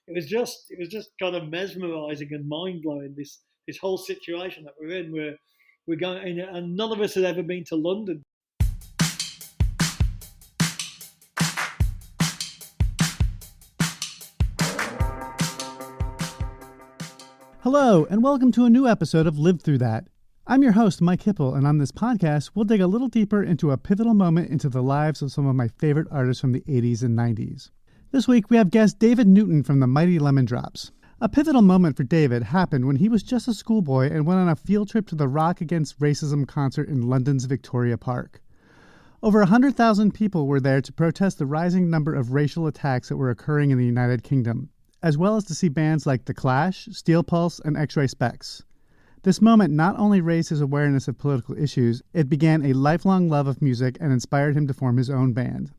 it was just kind of mesmerising and mind blowing. This whole situation that we're in, where we're going, and none of us had ever been to London. Hello, and welcome to a new episode of Live Through That. I'm your host, Mike Hipple, and on this podcast, we'll dig a little deeper into a pivotal moment into the lives of some of my favorite artists from the 80s and 90s. This week, we have guest David Newton from the Mighty Lemon Drops. A pivotal moment for David happened when he was just a schoolboy and went on a field trip to the Rock Against Racism concert in London's Victoria Park. Over 100,000 people were there to protest the rising number of racial attacks that were occurring in the United Kingdom, as well as to see bands like The Clash, Steel Pulse, and X-Ray Spex. This moment not only raised his awareness of political issues, it began a lifelong love of music and inspired him to form his own band.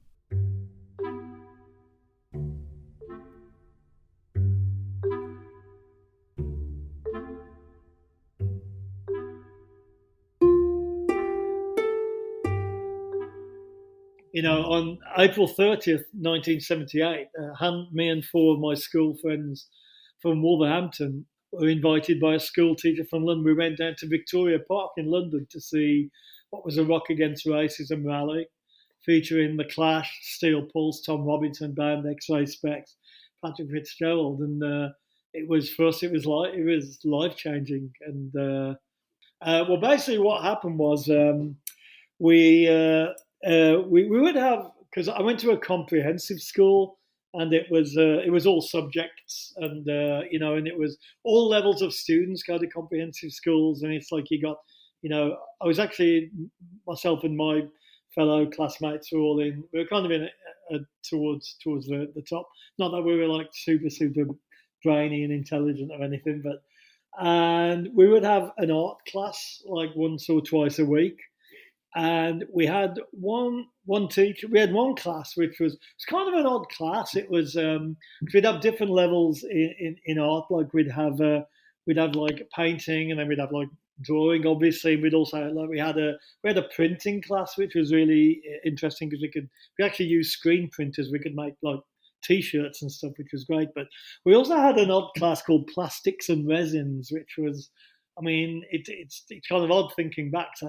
On April 30th, 1978, me and four of my school friends from Wolverhampton were invited by a school teacher from London. We went down to Victoria Park in London to see what was a Rock Against Racism rally featuring The Clash, Steel Pulse, Tom Robinson Band, X-Ray Spex, Patrick Fitzgerald, and it was life changing. And basically what happened was we would have, because I went to a comprehensive school, and it was all subjects, and and it was all levels of students go to comprehensive schools, and it's like you got, I was actually, myself and my fellow classmates were all in. We were kind of in towards the top. Not that we were like super brainy and intelligent or anything, and we would have an art class like once or twice a week. And we had one teacher. We had one class which was kind of an odd class. It was we'd have different levels in art. Like we'd have like painting, and then we'd have like drawing. Obviously, we'd also we had a printing class, which was really interesting because we actually used screen printers. We could make like T-shirts and stuff, which was great. But we also had an odd class called plastics and resins, which was, it's kind of odd thinking back. So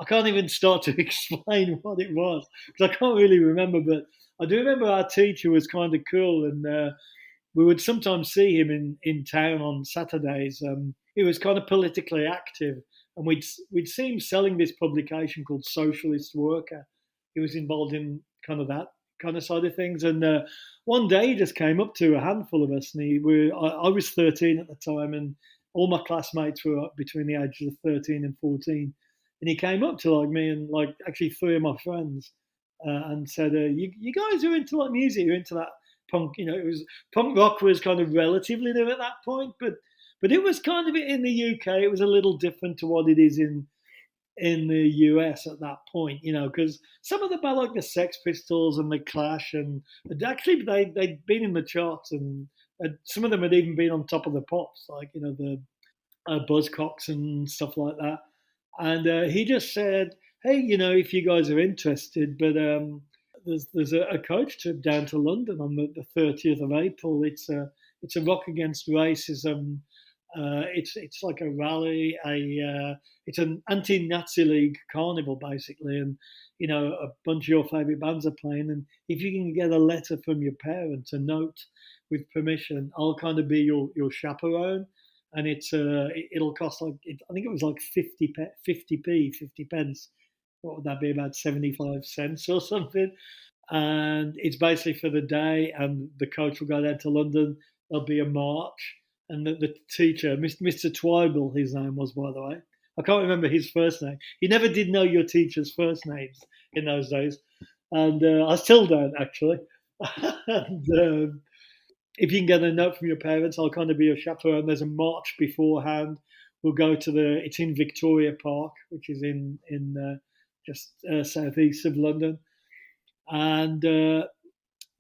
I can't even start to explain what it was because I can't really remember. But I do remember our teacher was kind of cool, and we would sometimes see him in town on Saturdays. He was kind of politically active, and we'd see him selling this publication called Socialist Worker. He was involved in kind of that kind of side of things. And one day he just came up to a handful of us, and I was 13 at the time, and all my classmates were between the ages of 13 and 14. And he came up to like me and like actually three of my friends and said, "You guys are into like music, you're into that punk." It was punk rock was kind of relatively new at that point, but it was kind of in the UK. It was a little different to what it is in the US at that point. Because some of the bands like the Sex Pistols and the Clash, and actually they'd been in the charts, and some of them had even been on Top of the Pops, like the Buzzcocks and stuff like that. And he just said, "Hey, if you guys are interested, but there's a coach trip down to London on the 30th of April. It's a Rock Against Racism. It's like a rally. It's an anti-Nazi League carnival basically, and a bunch of your favourite bands are playing. And if you can get a letter from your parents, a note with permission, I'll kind of be your chaperone." And it'll cost I think it was like 50 pence. What would that be? About 75 cents or something. And it's basically for the day, and the coach will go down to London. There'll be a march, and the teacher, Mr. Twible, his name was, by the way. I can't remember his first name. You never did know your teacher's first names in those days, and I still don't actually. And if you can get a note from your parents, I'll kind of be your chaperone. There's a march beforehand. We'll go to it's in Victoria Park, which is in just southeast of London. And the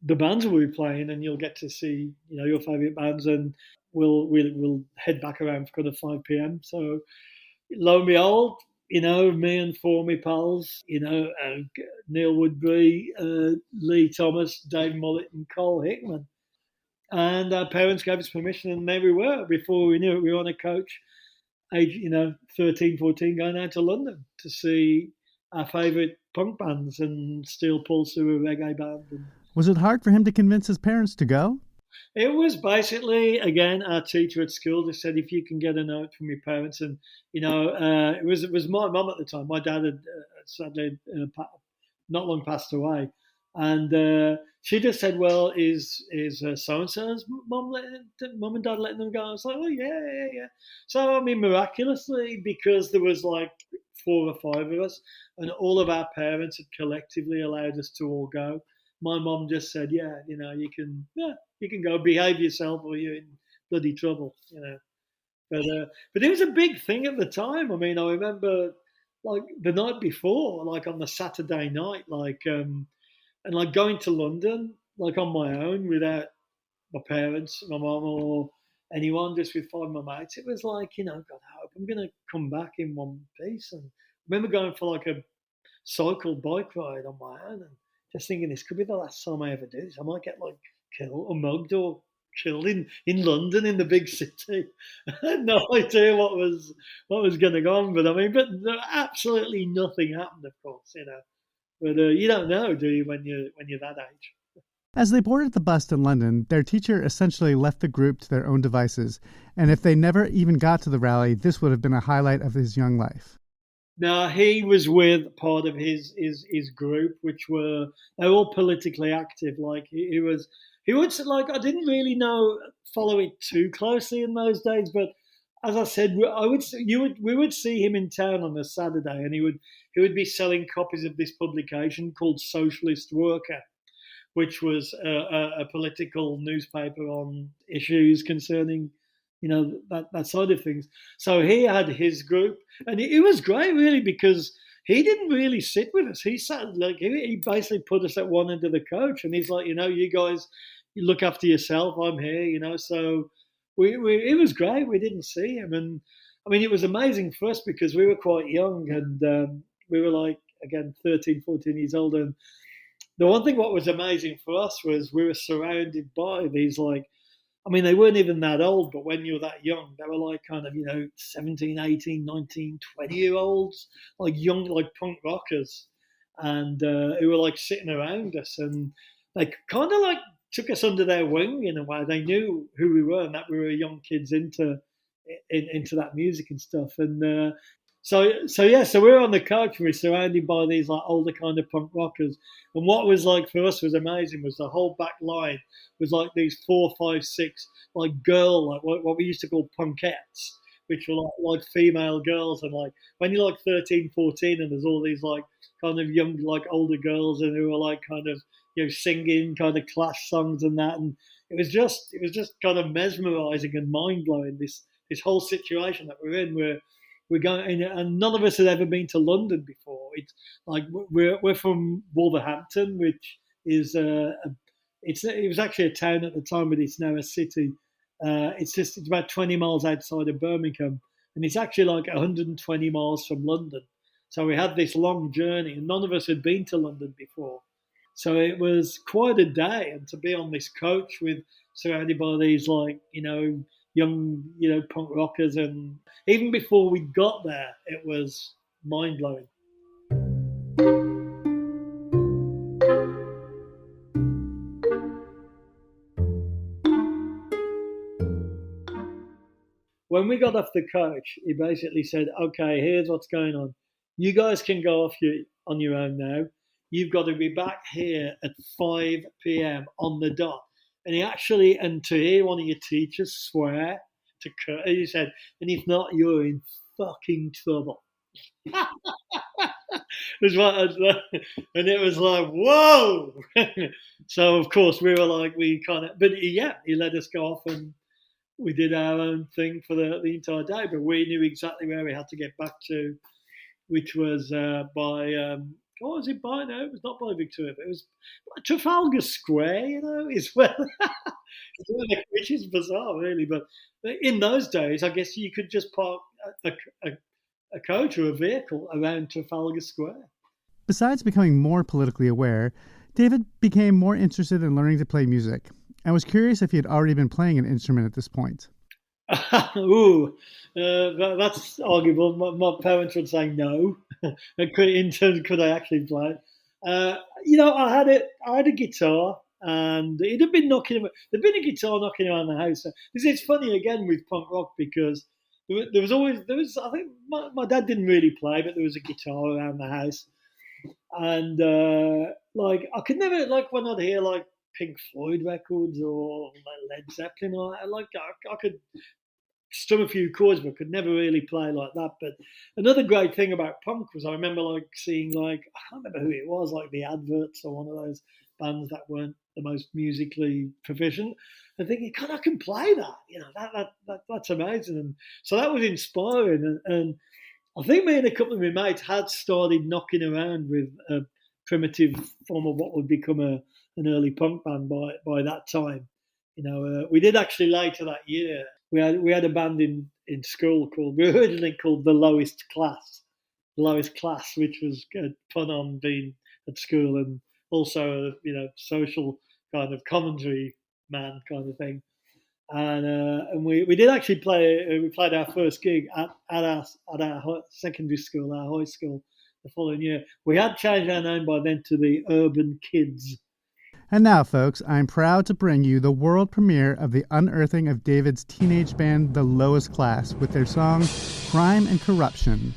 bands will be playing, and you'll get to see, your favourite bands, and we'll head back around for kind of 5 p.m. So lo and behold, me and four of my pals, Neil Woodbury, Lee Thomas, Dave Mullet, and Cole Hickman. And our parents gave us permission, and there we were. Before we knew it, we were on a coach, age 13, 14, going out to London to see our favourite punk bands and Steel Pulse, who were a reggae band. And was it hard for him to convince his parents to go? it was basically, again, our teacher at school just said, if you can get a note from your parents, and it was my mum at the time. My dad had sadly not long passed away, and she just said, "Well, is so and so's mum and dad letting them go?" I was like, "Oh yeah." So I mean, miraculously, because there was like 4 or 5 of us, and all of our parents had collectively allowed us to all go. My mum just said, "Yeah, you can go, behave yourself, or you're in bloody trouble." But it was a big thing at the time. I mean, I remember like the night before, like on the Saturday night, and like going to London, like on my own without my parents, my mum, or anyone, just with 5 of my mates. It was like, God, I hope I'm going to come back in one piece. And I remember going for like a cycle bike ride on my own and just thinking this could be the last time I ever do this. I might get like killed or mugged or killed in London, in the big city. I had no idea what was going on, but absolutely nothing happened, of course, But you don't know, do you, when you're that age? As they boarded the bus in London, their teacher essentially left the group to their own devices, and if they never even got to the rally, this would have been a highlight of his young life. No, he was with part of his group, which they're all politically active. Like he would like, I didn't really follow it too closely in those days, but as I said, we would see him in town on a Saturday, and he would be selling copies of this publication called Socialist Worker, which was a political newspaper on issues concerning that side of things. So he had his group, and it was great really, because he didn't really sit with us. He sat like he basically put us at one end of the coach, and he's like, you guys, you look after yourself. I'm here, so. It was great. We didn't see him, and I mean, it was amazing for us because we were quite young, and we were like, again, 13, 14 years old. And the one thing what was amazing for us was we were surrounded by these, like, I mean, they weren't even that old, but when you're that young, they were like kind of 17, 18, 19, 20-year-olds, like young, like punk rockers, and who were like sitting around us, and they kind of like took us under their wing in a way. They knew who we were and that we were young kids into that music and stuff. And so we were on the coach and we were surrounded by these like older kind of punk rockers. And what was like for us was amazing was the whole back line was like these 4, 5, 6 like girl, like what we used to call punkettes, which were like female girls. And like when you're like 13, 14 and there's all these like kind of young, like older girls and who were like kind of singing kind of Clash songs and that, and it was just kind of mesmerising and mind blowing. This whole situation that we're in, where we're going, and none of us had ever been to London before. It's like we're from Wolverhampton, which is it was actually a town at the time, but it's now a city. It's about 20 miles outside of Birmingham, and it's actually like 120 miles from London. So we had this long journey, and none of us had been to London before. So it was quite a day, and to be on this coach surrounded by these like young punk rockers, and even before we got there, it was mind blowing. When we got off the coach, he basically said, "Okay, here's what's going on. You guys can go off on your own now. You've got to be back here at 5 p.m. on the dot." And to hear one of your teachers swear to Kurt, he said, "And if not, you're in fucking trouble." And it was like, whoa. So of course we were like, he let us go off and we did our own thing for the entire day, but we knew exactly where we had to get back to, which was by what was it by now? It was not by Victoria, but it was Trafalgar Square, as well. Which is bizarre, really. But in those days, I guess you could just park a coach or a vehicle around Trafalgar Square. Besides becoming more politically aware, David became more interested in learning to play music. I was curious if he had already been playing an instrument at this point. That's arguable. My parents would say no. In terms of could I actually play? I had a guitar, and it had been there'd been a guitar knocking around the house. This is funny again with punk rock because I think my dad didn't really play, but there was a guitar around the house, and I could never when I'd hear Pink Floyd records or Led Zeppelin, I could strum a few chords, but could never really play like that. But another great thing about punk was I remember seeing I can't remember who it was, the adverts or one of those bands that weren't the most musically proficient, and thinking, God, I can play that. That's amazing. And so that was inspiring. And I think me and a couple of my mates had started knocking around with a primitive form of what would become an early punk band by that time. We did actually later that year. We had a band in school we were originally called The Lowest Class, which was a pun on being at school and also social kind of commentary man kind of thing. And we did actually play. We played our first gig at our secondary school, our high school, the following year. We had changed our name by then to the Urban Kids. And now, folks, I'm proud to bring you the world premiere of the unearthing of David's teenage band, The Lowest Class, with their song, Crime and Corruption.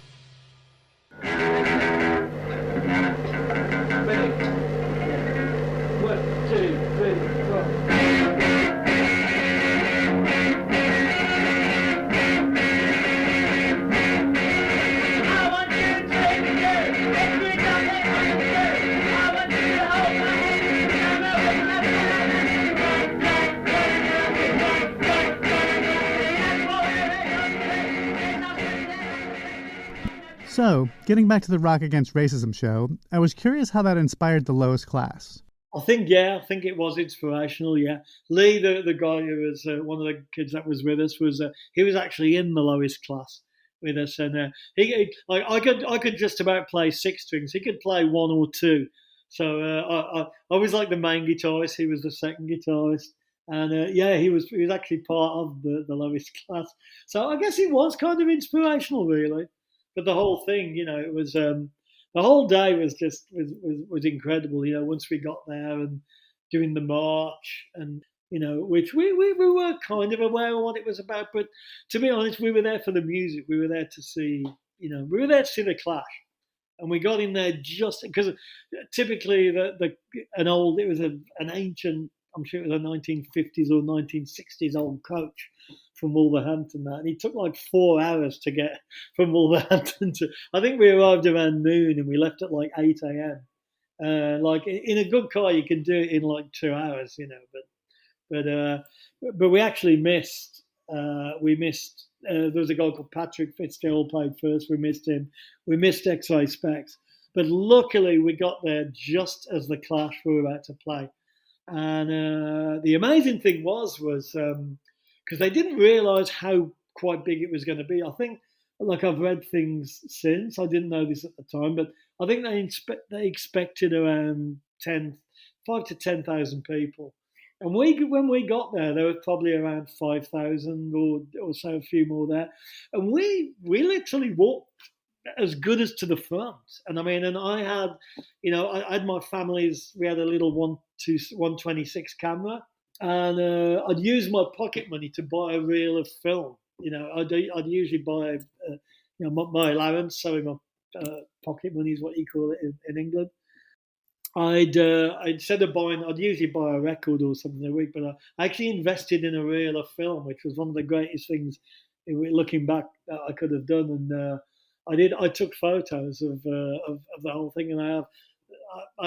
So, getting back to the Rock Against Racism show, I was curious how that inspired The Lowest Class. I think it was inspirational, yeah. Lee, the guy who was one of the kids that was with us, he was actually in The Lowest Class with us. And I could just about play six strings. He could play one or two. So I was like the main guitarist. He was the second guitarist. And he was actually part of the Lowest Class. So I guess it was kind of inspirational, really. But the whole thing, it was the whole day was just was incredible. Once we got there and doing the march, and which we were kind of aware of what it was about. But to be honest, we were there for the music. We were there to see, the Clash, and we got in there just because typically it was an ancient. I'm sure it was a 1950s or 1960s old coach from Wolverhampton. And it took 4 hours to get from Wolverhampton to. I think we arrived around noon and we left at 8 a.m. In a good car, you can do it in 2 hours, But we actually missed. We missed. There was a guy called Patrick Fitzgerald played first. We missed him. We missed X-Ray Spex. But luckily, we got there just as the Clash were about to play. And the amazing thing was because they didn't realise how quite big it was going to be. I think, I've read things since. I didn't know this at the time, but I think they expected around 5 to 10,000 people. And when we got there was probably around 5,000 or so, a few more there. And we literally walked as good as to the front. And I had, I had my family's, we had a little 126 camera, and I'd use my pocket money to buy a reel of film. I'd usually buy, my allowance, so my pocket money is what you call it in England. Instead of buying, I'd usually buy a record or something a week, but I actually invested in a reel of film, which was one of the greatest things, looking back, that I could have done. And I took photos of the whole thing, and I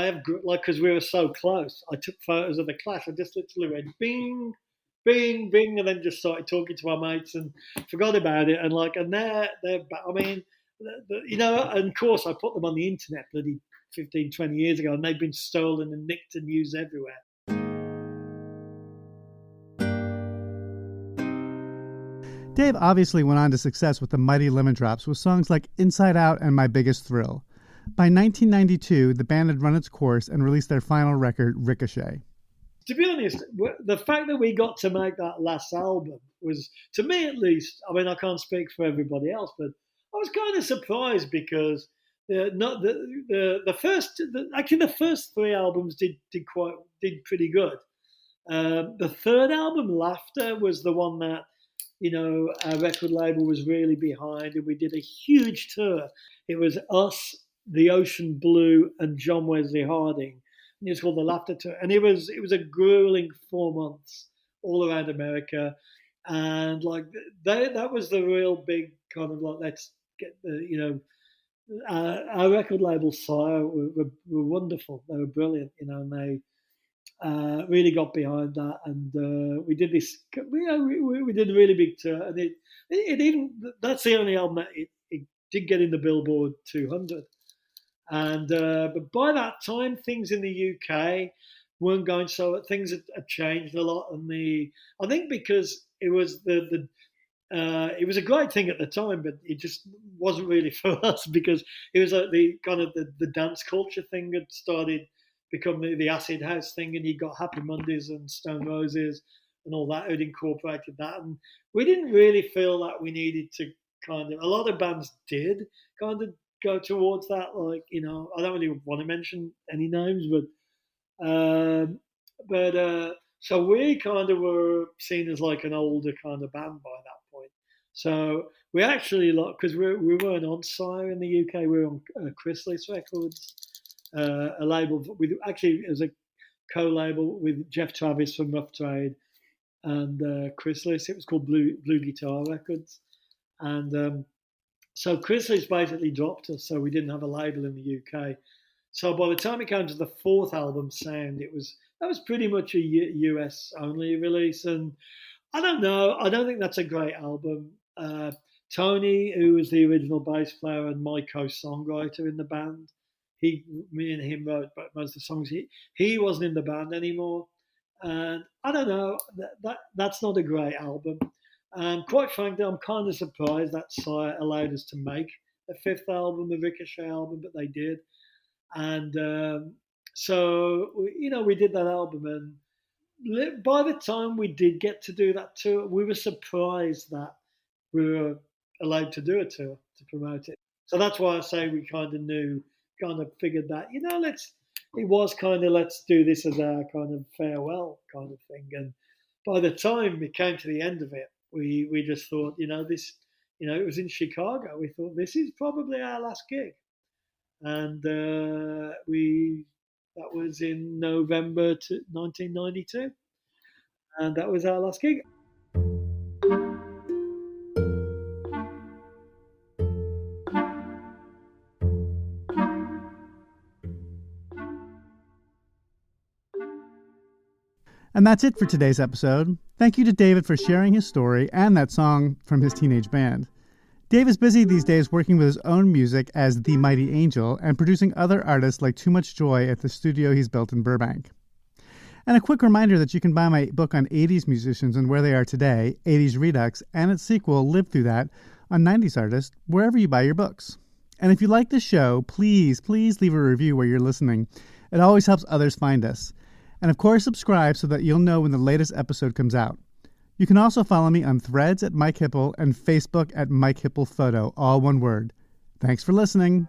have because we were so close. I took photos of the Clash. I just literally went bing, bing, bing, and then just started talking to my mates and forgot about it. And they're and of course I put them on the internet bloody 15, 20 years ago, and they've been stolen and nicked and used everywhere. Dave obviously went on to success with the Mighty Lemon Drops with songs like Inside Out and My Biggest Thrill. By 1992, the band had run its course and released their final record, Ricochet. to be honest, the fact that we got to make that last album was, to me at least, I mean, I can't speak for everybody else, but I was kind of surprised because not the first, actually the first three albums did pretty good. The third album, Laughter, was the one that, our record label was really behind, and we did a huge tour. It was us, the Ocean Blue, and John Wesley Harding. And it's called the Laughter Tour, and it was a grueling 4 months all around America, and like that was the real big kind of like, let's get the our record label Sire were wonderful. They were brilliant, and they really got behind that, and we did this. We did a really big tour, and it even, that's the only album that it did get in the Billboard 200. And but by that time, things in the UK weren't going so. Things had changed a lot, and I think because it was it was a great thing at the time, but it just wasn't really for us, because it was like the kind of the dance culture thing had started become the acid house thing, and you got Happy Mondays and Stone Roses and all that had incorporated that, and we didn't really feel that we needed to kind of. A lot of bands did kind of go towards that, like, I don't really want to mention any names, but so we kind of were seen as like an older kind of band by that point. So we actually, because we weren't on Sire in the UK, we were on Chrysalis Records, a label with, actually, it was a co-label with Jeff Travis from Rough Trade and Chrysalis. It was called Blue Guitar Records, and so Chrysalis basically dropped us, so we didn't have a label in the UK. So by the time it came to the fourth album, Sound, that was pretty much a US only release, and I don't know. I don't think that's a great album. Tony, who was the original bass player and my co-songwriter in the band, me and him wrote most of the songs. He wasn't in the band anymore, and I don't know. That's not a great album. And quite frankly, I'm kind of surprised that Sire allowed us to make a fifth album, the Ricochet album, but they did. And so, we did that album, and by the time we did get to do that tour, we were surprised that we were allowed to do a tour to promote it. So that's why I say we kind of figured that, it was kind of, let's do this as our kind of farewell kind of thing. And by the time it came to the end of it, we just thought, this, it was in Chicago. We thought, this is probably our last gig. And that was in November 1992. And that was our last gig. And that's it for today's episode. Thank you to David for sharing his story and that song from his teenage band. Dave is busy these days working with his own music as The Mighty Angel and producing other artists like Too Much Joy at the studio he's built in Burbank. And a quick reminder that you can buy my book on 80s musicians and where they are today, 80s Redux, and its sequel, Live Through That, on 90s artists, wherever you buy your books. And if you like the show, please leave a review where you're listening. It always helps others find us. And of course, subscribe so that you'll know when the latest episode comes out. You can also follow me on Threads at Mike Hipple and Facebook at Mike Hipple Photo, all one word. Thanks for listening.